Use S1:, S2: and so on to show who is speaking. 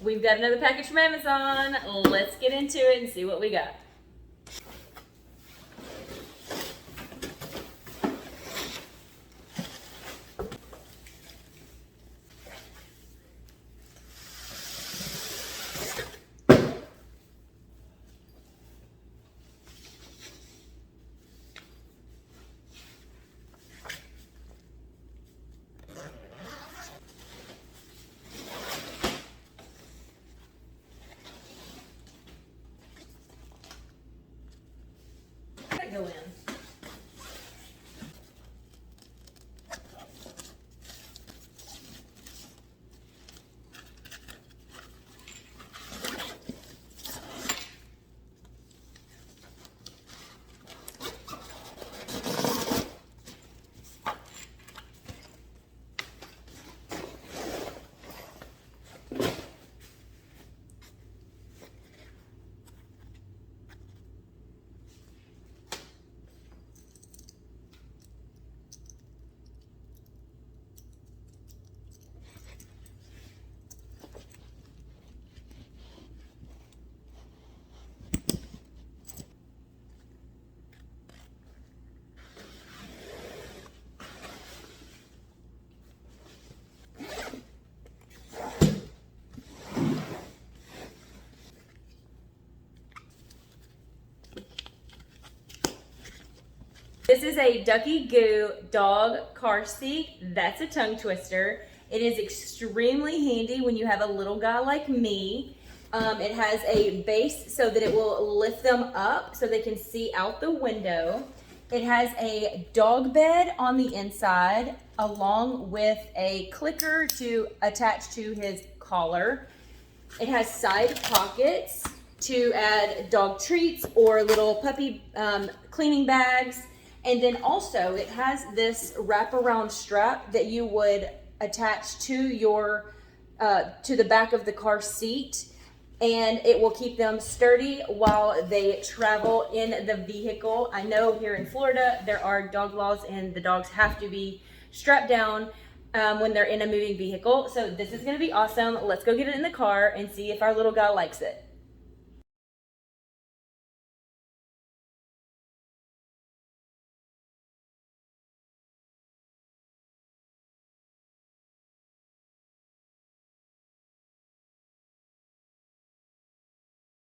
S1: We've got another package from Amazon. Let's get into it and see what we got. Go in. This is a Ducky Goo dog car seat. That's a tongue twister. It is extremely handy when you have a little guy like me. It has a base so that it will lift them up so they can see out the window. It has a dog bed on the inside along with a clicker to attach to his collar. It has side pockets to add dog treats or little puppy cleaning bags. And then also it has this wraparound strap that you would attach to your to the back of the car seat, and it will keep them sturdy while they travel in the vehicle. I know here in Florida there are dog laws and the dogs have to be strapped down when they're in a moving vehicle. So this is going to be awesome. Let's go get it in the car and see if our little guy likes it.